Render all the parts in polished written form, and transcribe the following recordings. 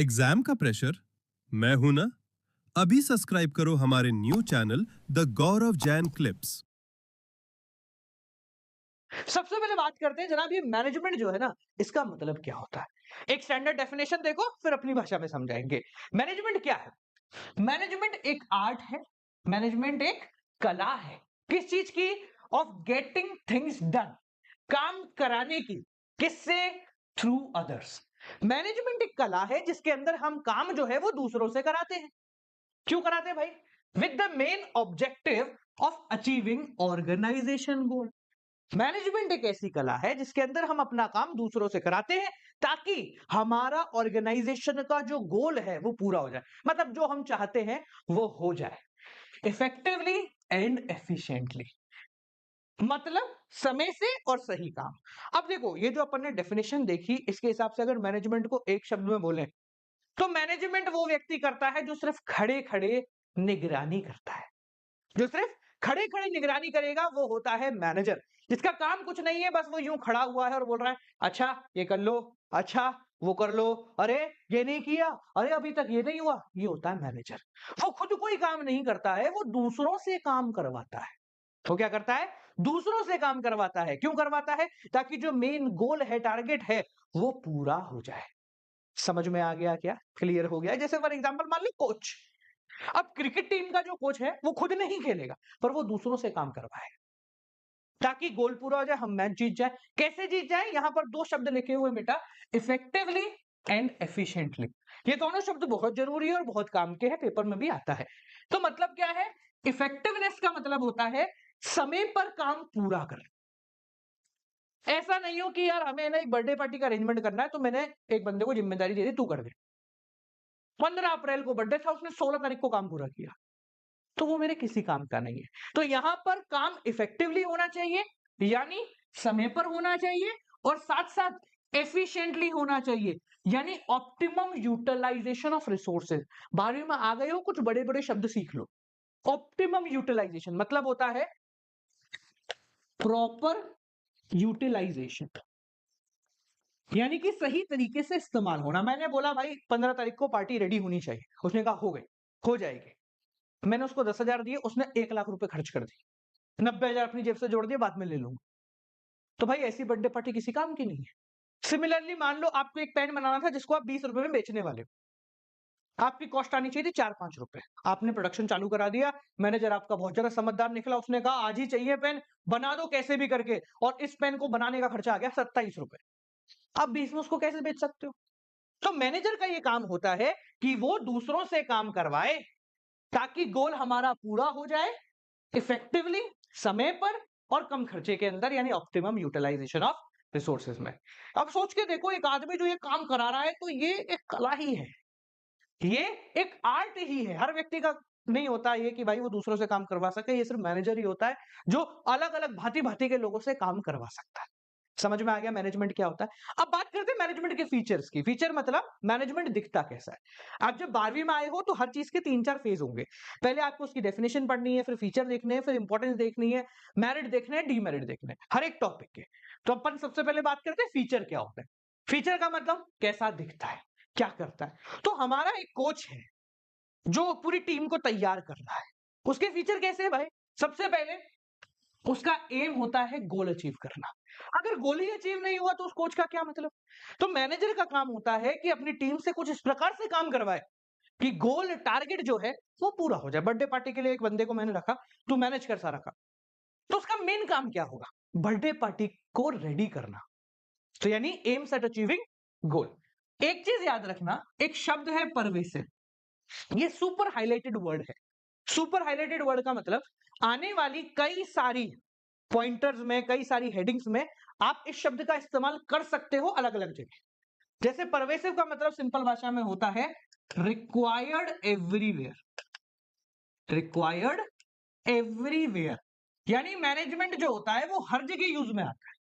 Exam का pressure? मैं हूं ना। अभी सब्सक्राइब करो हमारे new channel the Gaurav Jain clips. सबसे पहले बात करते हैं जनाब, ये मैनेजमेंट जो है ना, इसका मतलब क्या होता है। एक स्टैंडर्ड डेफिनेशन देखो, फिर अपनी भाषा में समझाएंगे। मैनेजमेंट क्या है? मैनेजमेंट एक आर्ट है, मैनेजमेंट एक कला है। किस चीज की? ऑफ गेटिंग थिंग्स डन, काम कराने की। किससे? Through others. मैनेजमेंट एक कला है जिसके अंदर हम काम जो है वो दूसरों से कराते हैं। क्यों कराते हैं भाई? With the main objective of achieving organisation goal. Management एक ऐसी कला है जिसके अंदर हम अपना काम दूसरों से कराते हैं ताकि हमारा ऑर्गेनाइजेशन का जो गोल है वो पूरा हो जाए, मतलब जो हम चाहते हैं वो हो जाए इफेक्टिवली एंड एफिशिएंटली, मतलब समय से और सही काम। अब देखो, ये जो अपन ने डेफिनेशन देखी, इसके हिसाब से अगर मैनेजमेंट को एक शब्द में बोले तो मैनेजमेंट वो व्यक्ति करता है जो सिर्फ खड़े खड़े निगरानी करता है। जो सिर्फ खड़े खड़े निगरानी करेगा वो होता है मैनेजर, जिसका काम कुछ नहीं है, बस वो यूं खड़ा हुआ है और बोल रहा है अच्छा ये कर लो, अच्छा वो कर लो, अरे ये नहीं किया, अरे अभी तक ये नहीं हुआ। ये होता है मैनेजर। वो खुद कोई काम नहीं करता है, वो दूसरों से काम करवाता है। वो क्या करता है? दूसरों से काम करवाता है। क्यों करवाता है? ताकि जो मेन गोल है, टारगेट है, वो पूरा हो जाए। समझ में आ गया क्या? क्लियर हो गया? जैसे फॉर एग्जांपल मान लो कोच। अब क्रिकेट टीम का जो कोच है वो खुद नहीं खेलेगा, पर वो दूसरों से काम करवाए ताकि गोल पूरा हो जाए, हम मैच जीत जाए। कैसे जीत जाए? यहां पर दो शब्द लिखे हुए बेटा, इफेक्टिवली एंड एफिशिएंटली। ये दोनों शब्द बहुत जरूरी है और बहुत काम के हैं, पेपर में भी आता है। तो मतलब क्या है? इफेक्टिवनेस का मतलब होता है समय पर काम पूरा कर। ऐसा नहीं हो कि यार हमें ना एक बर्थडे पार्टी का अरेंजमेंट करना है, तो मैंने एक बंदे को जिम्मेदारी दे दी, तू कर दे। 15 अप्रैल को बर्थडे था, उसने 16 तारीख को काम पूरा किया, तो वो मेरे किसी काम का नहीं है। तो यहां पर काम इफेक्टिवली होना चाहिए, यानी समय पर होना चाहिए, और साथ साथ एफिशिएंटली होना चाहिए, यानी ऑप्टिमम यूटिलाइजेशन ऑफ रिसोर्सेज। 12वीं में आ गए हो, कुछ बड़े बड़े शब्द सीख लो। ऑप्टिमम यूटिलाइजेशन मतलब होता है प्रॉपर यूटिलाइजेशन, यानी कि सही तरीके से इस्तेमाल होना। मैंने बोला भाई 15 तारीख को पार्टी रेडी होनी चाहिए, उसने कहा हो गई, हो जाएगी। मैंने उसको 10,000 दिए, उसने 1 लाख रुपए खर्च कर दिए, 90,000 अपनी जेब से जोड़ दिए, बाद में ले लूंगा। तो भाई ऐसी बर्थडे पार्टी किसी काम की नहीं है। सिमिलरली मान लो आपको एक पेन बनाना था जिसको आप 20 रुपए में बेचने वाले हो, आपकी कॉस्ट आनी चाहिए थी 4-5 रुपए। आपने प्रोडक्शन चालू करा दिया, मैनेजर आपका बहुत ज्यादा समझदार निकला, उसने कहा आज ही चाहिए पेन, बना दो कैसे भी करके, और इस पेन को बनाने का खर्चा आ गया 27 रुपए। आप 20 में उसको कैसे बेच सकते हो? तो मैनेजर का ये काम होता है कि वो दूसरों से काम करवाए ताकि गोल हमारा पूरा हो जाए इफेक्टिवली, समय पर और कम खर्चे के अंदर, यानी ऑप्टिमम यूटिलाइजेशन ऑफ रिसोर्सेज में। अब सोच के देखो, एक आदमी जो ये काम करा रहा है, तो ये एक कला ही है, ये एक आर्ट ही है। हर व्यक्ति का नहीं होता ये कि भाई वो दूसरों से काम करवा सके, ये सिर्फ मैनेजर ही होता है जो अलग अलग भांति भांति के लोगों से काम करवा सकता है। समझ में आ गया मैनेजमेंट क्या होता है? अब बात करते हैं मैनेजमेंट के फीचर्स की। फीचर मतलब मैनेजमेंट दिखता कैसा है। आप जब 12वीं में आए हो तो हर चीज के 3-4 फेज होंगे। पहले आपको उसकी डेफिनेशन पढ़नी है, फिर फीचर देखने हैं, फिर इंपॉर्टेंस देखनी है, मेरिट देखने हैं, डीमेरिट देखने हैं, हर एक टॉपिक के। तो अपन सबसे पहले बात करते हैं फीचर क्या होता है। फीचर का मतलब कैसा दिखता है, क्या करता है। तो हमारा एक कोच है जो पूरी टीम को तैयार कर रहा है, उसके फीचर कैसे है भाई? सबसे पहले उसका एम होता है गोल अचीव करना। अगर गोल ही अचीव नहीं हुआ तो उस कोच का क्या मतलब? तो मैनेजर का काम होता है कि अपनी टीम से कुछ इस प्रकार से काम करवाए कि गोल टारगेट जो है वो पूरा हो जाए। बर्थडे पार्टी के लिए एक बंदे को मैंने रखा, तू मैनेज कर सारा काम, तो उसका मेन काम क्या होगा? बर्थडे पार्टी को रेडी करना। तो यानी एम्स एट अचीविंग गोल। एक चीज याद रखना, एक शब्द है परवेसिव, ये सुपर हाईलाइटेड वर्ड है। सुपर हाईलाइटेड वर्ड का मतलब आने वाली कई सारी पॉइंटर्स में, कई सारी हेडिंग्स में आप इस शब्द का इस्तेमाल कर सकते हो अलग अलग जगह। जैसे परवेसिव का मतलब सिंपल भाषा में होता है रिक्वायर्ड एवरीवेयर। रिक्वायर्ड एवरीवेयर, यानी मैनेजमेंट जो होता है वो हर जगह यूज में आता है।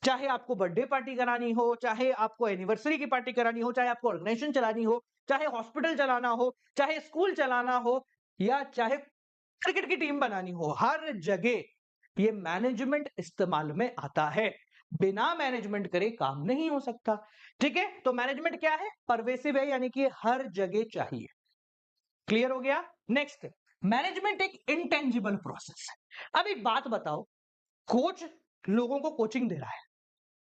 चाहे आपको बर्थडे पार्टी करानी हो, चाहे आपको एनिवर्सरी की पार्टी करानी हो, चाहे आपको ऑर्गेनाइजेशन चलानी हो, चाहे हॉस्पिटल चलाना हो, चाहे स्कूल चलाना हो, या चाहे क्रिकेट की टीम बनानी हो, हर जगह ये मैनेजमेंट इस्तेमाल में आता है। बिना मैनेजमेंट करे काम नहीं हो सकता। ठीक है, तो मैनेजमेंट क्या है? परवेसिव है, यानी कि हर जगह चाहिए। क्लियर हो गया? नेक्स्ट, मैनेजमेंट एक इंटेंजिबल प्रोसेस है। अब एक बात बताओ, कोच लोगों को कोचिंग दे रहा है,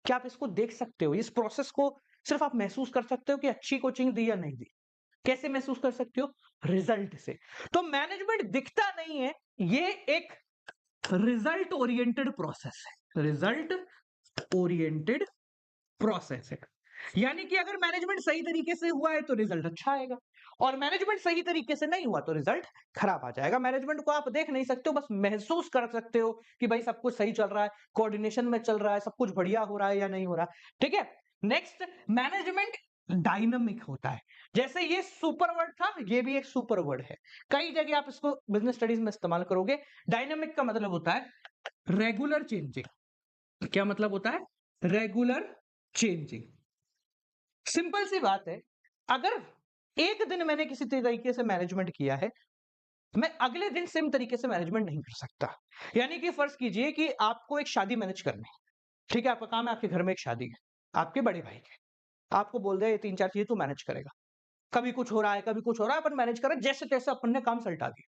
क्या आप इसको देख सकते हो? इस प्रोसेस को सिर्फ आप महसूस कर सकते हो कि अच्छी कोचिंग दी या नहीं दी। कैसे महसूस कर सकते हो? रिजल्ट से। तो मैनेजमेंट दिखता नहीं है, ये एक रिजल्ट ओरिएंटेड प्रोसेस है। रिजल्ट ओरिएंटेड प्रोसेस है, यानी कि अगर मैनेजमेंट सही तरीके से हुआ है तो रिजल्ट अच्छा आएगा, और मैनेजमेंट सही तरीके से नहीं हुआ तो रिजल्ट खराब आ जाएगा। मैनेजमेंट को आप देख नहीं सकते हो, बस महसूस कर सकते हो कि भाई सब कुछ सही चल रहा है, कोऑर्डिनेशन में चल रहा है, सब कुछ बढ़िया हो रहा है या नहीं हो रहा। ठीक है, नेक्स्ट, मैनेजमेंट डायनामिक होता है। जैसे ये सुपर वर्ड था, ये भी एक सुपर वर्ड है, कई जगह आप इसको बिजनेस स्टडीज में इस्तेमाल करोगे। डायनामिक का मतलब होता है रेगुलर चेंजिंग। क्या मतलब होता है? Regular changing. सिंपल सी बात है, अगर एक दिन मैंने किसी तरीके से मैनेजमेंट किया है, मैं अगले दिन सेम तरीके से मैनेजमेंट नहीं कर सकता। यानी कि फर्ज कीजिए कि आपको एक शादी मैनेज करनी है। ठीक है, आपका काम है, आपके घर में एक शादी है, आपके बड़े भाई की। आपको बोल दिया ये 3-4 चीजें तू मैनेज करेगा। कभी कुछ हो रहा है, कभी कुछ हो रहा है, अपन मैनेज कर रहे हैं, जैसे तैसे अपन ने काम सल्टा दिया।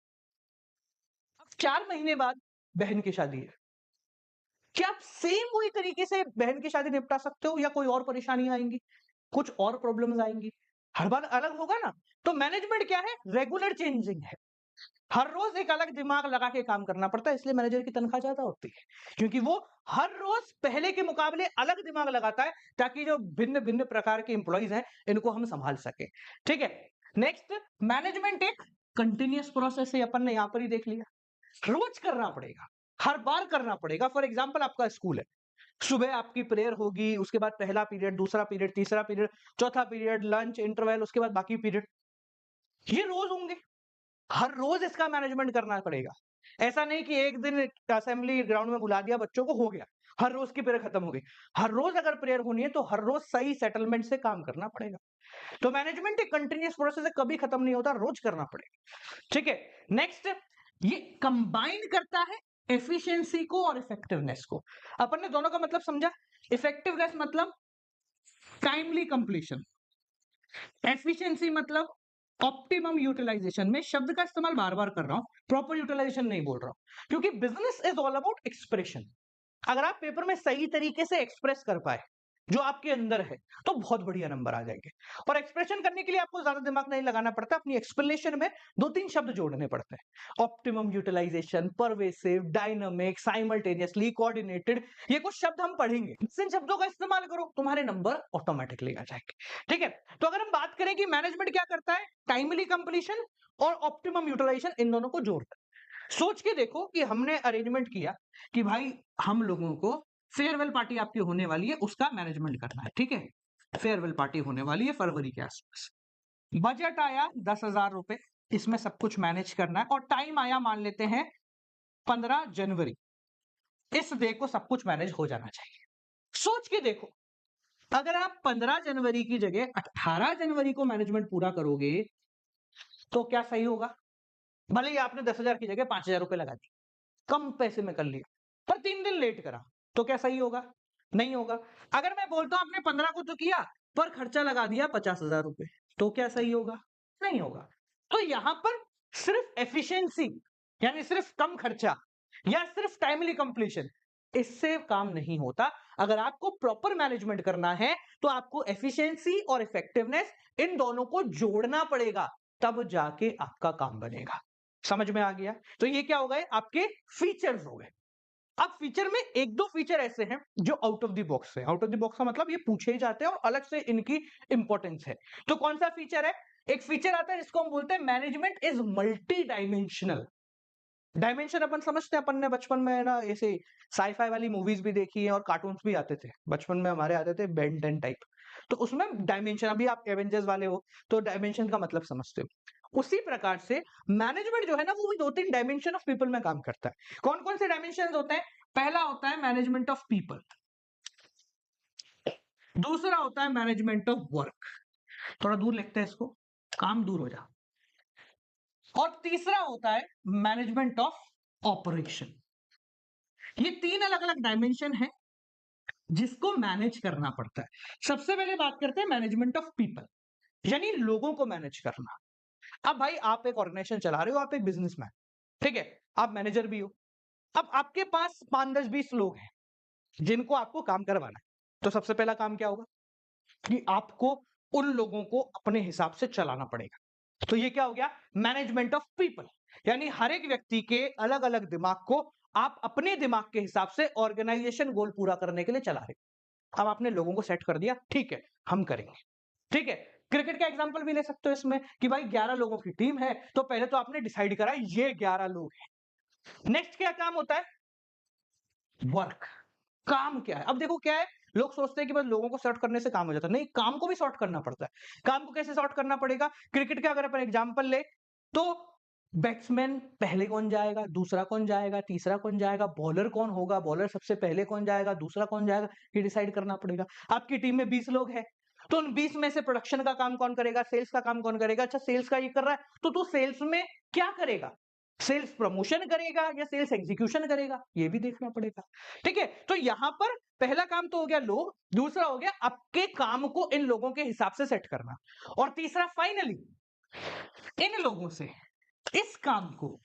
अब 4 महीने बाद बहन की शादी है। क्या आप सेम वही तरीके से बहन की शादी निपटा सकते हो, या कोई और परेशानियां आएंगी, कुछ और प्रॉब्लम्स आएंगी? हर बार अलग होगा ना। तो मैनेजमेंट क्या है? रेगुलर चेंजिंग है। हर रोज एक अलग दिमाग लगा के काम करना पड़ता है, इसलिए मैनेजर की तनख्वाह ज्यादा होती है, क्योंकि वो हर रोज पहले के मुकाबले अलग दिमाग लगाता है, ताकि जो भिन्न भिन्न प्रकार के इंप्लॉइज हैं इनको हम संभाल सके। ठीक है, नेक्स्ट, मैनेजमेंट एक कंटिन्यूअस प्रोसेस है, अपन ने यहां पर ही देख लिया। रोज करना पड़ेगा, हर बार करना पड़ेगा। फॉर एग्जाम्पल, आपका स्कूल है, सुबह आपकी प्रेयर होगी, उसके बाद पहला पीरियड, दूसरा पीरियड, तीसरा पीरियड, चौथा पीरियड, लंच, इंटरवल, उसके बाद बाकी पीरियड, ये रोज होंगे। हर रोज इसका मैनेजमेंट करना पड़ेगा। ऐसा नहीं कि एक दिन असेंबली ग्राउंड में बुला दिया बच्चों को, हो गया, हर रोज की प्रेयर खत्म हो गई। हर रोज अगर प्रेयर होनी है तो हर रोज सही सेटलमेंट से काम करना पड़ेगा। तो मैनेजमेंट एक कंटिन्यूअस प्रोसेस है, कभी खत्म नहीं होता, रोज करना पड़ेगा। ठीक है, नेक्स्ट, ये कंबाइन करता है एफिशिएंसी को और इफेक्टिवनेस को। अपन ने दोनों का मतलब समझा। इफेक्टिवनेस मतलब टाइमली कंप्लीशन, एफिशिएंसी मतलब ऑप्टिमम यूटिलाइजेशन। में शब्द का इस्तेमाल बार बार कर रहा हूं, प्रॉपर यूटिलाइजेशन नहीं बोल रहा हूं, क्योंकि business is all about expression. अगर आप पेपर में सही तरीके से एक्सप्रेस कर पाए जो आपके अंदर है, तो बहुत बढ़िया नंबर आ जाएंगे। और एक्सप्रेशन करने के लिए आपको ज्यादा दिमाग नहीं लगाना पड़ता, अपनी एक्सप्लेनेशन में 2-3 शब्द जोड़ने पड़ते हैं। Optimum utilisation, pervasive, dynamic, simultaneously, coordinated, ये कुछ शब्द हम पढ़ेंगे। इन शब्दों का इस्तेमाल करो, तुम्हारे नंबर ऑटोमेटिकली आ जाएंगे। ठीक है, तो अगर हम बात करें कि मैनेजमेंट क्या करता है, टाइमली कंप्लीशन और ऑप्टिमम यूटिलाइजेशन, इन दोनों को जोड़ता है। सोच के देखो कि हमने अरेंजमेंट किया कि भाई हम लोगों को फेयरवेल पार्टी आपकी होने वाली है, उसका मैनेजमेंट करना है। ठीक है, फेयरवेल पार्टी होने वाली है फरवरी के आसपास। बजट आया 10,000 रुपए, इसमें सब कुछ मैनेज करना है, और टाइम आया मान लेते हैं 15 जनवरी। इस डे को सब कुछ मैनेज हो जाना चाहिए। सोच के देखो, अगर आप 15 जनवरी की जगह 18 जनवरी को मैनेजमेंट पूरा करोगे तो क्या सही होगा? भले ही आपने 10,000 की जगह 5,000 रुपए लगा दिए, कम पैसे में कर लिया, पर 3 दिन लेट करा, तो क्या सही होगा? नहीं होगा। अगर मैं बोलता हूं आपने 15 को तो किया, पर खर्चा लगा दिया 50,000 रुपए, तो क्या सही होगा? नहीं होगा। तो यहां पर सिर्फ एफिशिएंसी, यानी सिर्फ कम खर्चा या सिर्फ टाइमली कंप्लीशन, इससे काम नहीं होता। अगर आपको प्रॉपर मैनेजमेंट करना है तो आपको एफिशिएंसी और इफेक्टिवनेस, इन दोनों को जोड़ना पड़ेगा, तब जाके आपका काम बनेगा। समझ में आ गया? तो ये क्या हो गए? आपके फीचर्स हो गए। अब फीचर में एक दो फीचर ऐसे हैं जो आउट ऑफ द बॉक्स है। आउट ऑफ द बॉक्स का मतलब ये पूछे ही जाते हैं और अलग से इनकी इंपॉर्टेंस है। तो कौन सा फीचर है? एक फीचर आता है जिसको हम बोलते हैं management is multi dimensional. Dimension अपन समझते हैं, अपन ने बचपन में ना ऐसे साईफाई वाली मूवीज भी देखी है और कार्टून्स भी आते थे बचपन में, हमारे आते थे बेन 10 टाइप। तो उसमें डायमेंशन, अभी आप एवेंजर्स वाले हो तो डायमेंशन का मतलब समझते हो। उसी प्रकार से मैनेजमेंट जो है ना, वो भी 2-3 डायमेंशन ऑफ पीपल में काम करता है। कौन कौन से डायमेंशन होते हैं? पहला होता है मैनेजमेंट ऑफ पीपल, दूसरा होता है मैनेजमेंट ऑफ वर्क, थोड़ा दूर लिखते हैं इसको, काम दूर हो जा, और तीसरा होता है मैनेजमेंट ऑफ ऑपरेशन। ये 3 अलग अलग डायमेंशन है। जिसको मैनेज करना पड़ता है। सबसे पहले बात करते हैं मैनेजमेंट ऑफ पीपल, यानी लोगों को मैनेज करना। अब भाई आप एक ऑर्गेनाइजेशन चला रहे हो, आप एक बिजनेसमैन, ठीक है, आप मैनेजर भी हो। अब आपके पास 5 10 20 लोग हैं जिनको आपको काम करवाना है। तो सबसे पहला काम क्या होगा कि आपको उन लोगों को अपने हिसाब से चलाना पड़ेगा। तो ये क्या हो गया, मैनेजमेंट ऑफ पीपल, यानी हर एक व्यक्ति के अलग अलग दिमाग को आप अपने दिमाग के हिसाब से ऑर्गेनाइजेशन गोल पूरा करने के लिए चला रहे हो। अब आपने लोगों को सेट कर दिया, ठीक है हम करेंगे, ठीक है। क्रिकेट का एग्जांपल भी ले सकते हो इसमें कि भाई 11 लोगों की टीम है, तो पहले तो आपने डिसाइड करा ये 11 लोग हैं। नेक्स्ट क्या काम होता है, वर्क। काम क्या है, अब देखो क्या है, लोग सोचते हैं कि बस लोगों को सॉर्ट करने से काम हो जाता है, नहीं, काम को भी सॉर्ट करना पड़ता है। काम को कैसे सॉर्ट करना पड़ेगा, क्रिकेट का अगर अपन एग्जांपल ले तो बैट्समैन पहले कौन जाएगा, दूसरा कौन जाएगा, तीसरा कौन जाएगा, बॉलर कौन होगा, बॉलर सबसे पहले कौन जाएगा, दूसरा कौन जाएगा, ये डिसाइड करना पड़ेगा। आपकी टीम में 20 लोग हैं, तो उन 20 में से प्रोडक्शन का काम कौन करेगा, सेल्स का काम कौन करेगा। अच्छा सेल्स का ये कर रहा है, तो तू सेल्स में क्या करेगा, सेल्स प्रमोशन करेगा या सेल्स एग्जीक्यूशन करेगा, ये भी देखना पड़ेगा, ठीक है। तो यहां पर पहला काम तो हो गया लोग, दूसरा हो गया आपके काम को इन लोगों के हिसाब से सेट करना, और तीसरा फाइनली इन लोगों से इस काम को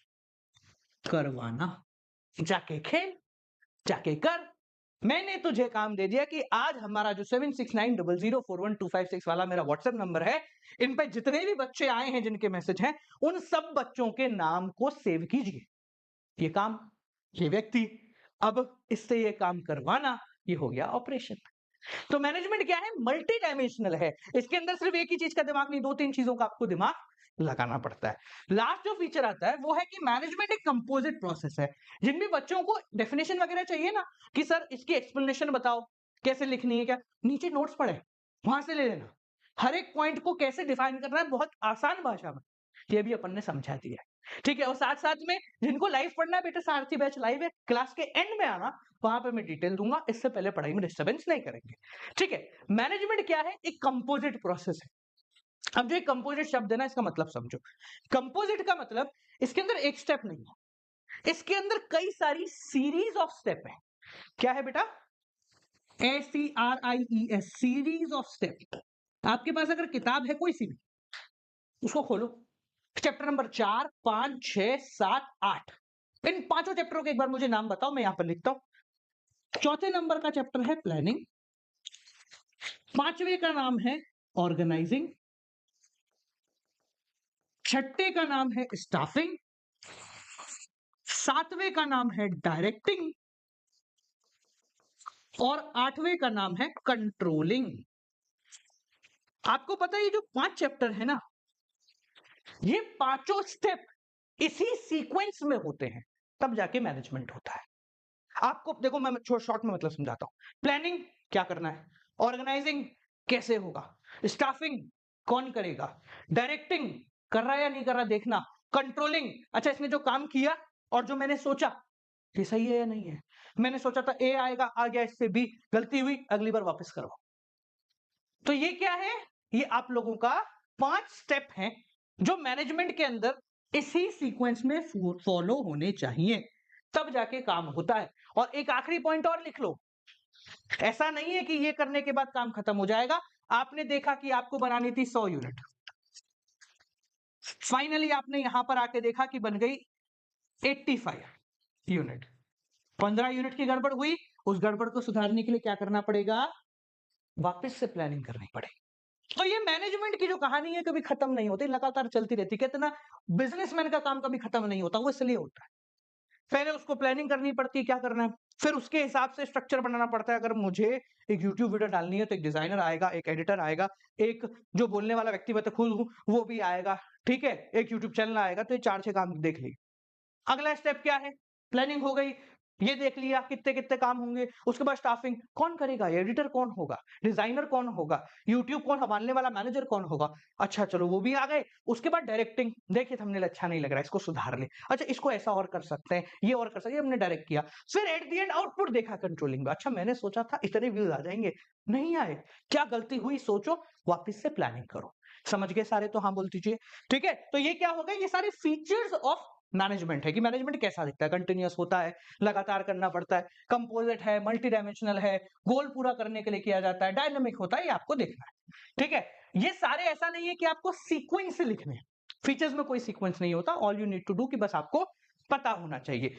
करवाना। जाके खेल, जाके कर। मैंने तुझे काम दे दिया कि आज हमारा जो 7690041256 वाला मेरा व्हाट्सएप नंबर है, इन पे जितने भी बच्चे आए हैं जिनके मैसेज हैं, उन सब बच्चों के नाम को सेव कीजिए। ये काम, ये व्यक्ति, अब इससे ये काम करवाना, ये हो गया ऑपरेशन। तो मैनेजमेंट क्या है, मल्टी डायमेंशनल है। इसके अंदर सिर्फ एक ही चीज का दिमाग नहीं, 2-3 चीजों का आपको दिमाग लगाना पड़ता है। लास्ट जो फीचर आता है वो है कि मैनेजमेंट एक कंपोजिट प्रोसेस है। जिन भी बच्चों को डेफिनेशन वगैरह चाहिए ना कि सर इसकी एक्सप्लेनेशन बताओ, कैसे लिखनी है, क्या, नीचे नोट्स पड़े, वहां से ले लेना। हर एक पॉइंट को कैसे डिफाइन करना है बहुत आसान भाषा में, ये भी अपन ने समझा दिया है, ठीक है। और साथ साथ में जिनको लाइव पढ़ना है बेटा, सारथी बैच लाइव है, क्लास के एंड में आना, वहां पे मैं डिटेल दूंगा। इससे पहले पढ़ाई में डिस्टर्बेंस नहीं करेंगे, ठीक है। मैनेजमेंट क्या है, एक कंपोजिट प्रोसेस है। अब जो कंपोजिट शब्द है ना, इसका मतलब समझो। कंपोजिट का मतलब इसके अंदर एक स्टेप नहीं है, इसके अंदर कई सारी सीरीज ऑफ स्टेप है। क्या है बेटा, SERIES, सीरीज ऑफ स्टेप। आपके पास अगर किताब है कोई सी भी, उसको खोलो, चैप्टर नंबर 4 5 6 7 8, इन पांचों चैप्टरों के एक बार मुझे नाम बताओ, मैं यहां पर लिखता हूं। चौथे नंबर का चैप्टर है प्लानिंग, पांचवे का नाम है ऑर्गेनाइजिंग, छठे का नाम है स्टाफिंग, सातवें का नाम है डायरेक्टिंग, और आठवें का नाम है कंट्रोलिंग। आपको पता है ये जो 5 चैप्टर है ना, ये पांचों स्टेप इसी सीक्वेंस में होते हैं, तब जाके मैनेजमेंट होता है। आपको देखो मैं शॉर्ट में मतलब समझाता हूं। प्लानिंग क्या करना है, ऑर्गेनाइजिंग कैसे होगा, स्टाफिंग कौन करेगा, डायरेक्टिंग कर रहा है या नहीं कर रहा देखना, कंट्रोलिंग अच्छा इसने जो काम किया और जो मैंने सोचा ये सही है या नहीं है, मैंने सोचा था ए आएगा, आ गया इससे बी, गलती हुई, अगली बार वापस करो। तो ये क्या है, ये आप लोगों का 5 स्टेप हैं जो मैनेजमेंट के अंदर इसी सीक्वेंस में फॉलो होने चाहिए, तब जाके काम होता है। और एक आखिरी पॉइंट और लिख लो, ऐसा नहीं है कि ये करने के बाद काम खत्म हो जाएगा। आपने देखा कि आपको बनानी थी 100 यूनिट, फाइनली आपने यहां पर आके देखा कि बन गई 85 यूनिट, 15 यूनिट की गड़बड़ हुई, उस गड़बड़ को सुधारने के लिए क्या करना पड़ेगा, वापस से प्लानिंग करनी पड़ेगी। तो ये मैनेजमेंट की जो कहानी है कभी खत्म नहीं होती, लगातार चलती रहती। कितना बिजनेसमैन का काम कभी खत्म नहीं होता, वो इसलिए होता है पहले उसको प्लानिंग करनी पड़ती है क्या करना है, फिर उसके हिसाब से स्ट्रक्चर बनाना पड़ता है। अगर मुझे एक यूट्यूब वीडियो डालनी है तो एक डिजाइनर आएगा, एक एडिटर आएगा, एक जो बोलने वाला व्यक्ति मैं तो खुद हूं वो भी आएगा, ठीक है, एक यूट्यूब चैनल आएगा। तो ये 4-6 काम देख लिए। अगला स्टेप क्या है, प्लानिंग हो गई, ये देख लिया कितने कितने काम होंगे। उसके बाद स्टाफिंग कौन करेगा, एडिटर कौन होगा, डिजाइनर कौन होगा, यूट्यूब कौन संभालने वाला मैनेजर कौन होगा, अच्छा चलो वो भी आ गए। उसके बाद डायरेक्टिंग, देखिए थंबनेल अच्छा नहीं लग रहा है, इसको सुधार ले, अच्छा इसको ऐसा और कर सकते हैं, ये और कर सकते हैं, हमने डायरेक्ट किया। फिर एट द एंड आउटपुट देखा कंट्रोलिंग में, अच्छा मैंने सोचा था इतने व्यूज आ जाएंगे, नहीं आए, क्या गलती हुई सोचो, वापस से प्लानिंग करो। समझ गए सारे, तो हाँ बोल दीजिए, ठीक है। तो ये क्या हो गए, ये सारे फीचर्स ऑफ मैनेजमेंट है कि मैनेजमेंट कैसा दिखता है, कंटिन्यूअस होता है, लगातार करना पड़ता है, कंपोजिट है, मल्टी डायमेंशनल है, गोल पूरा करने के लिए किया जाता है, डायनामिक होता है, ये आपको देखना है। ठीक है? ये सारे ऐसा नहीं है कि आपको सीक्वेंस से लिखने हैं। फीचर्स में कोई सीक्वेंस नहीं होता, all you need to do कि बस आपको पता होना चाहिए।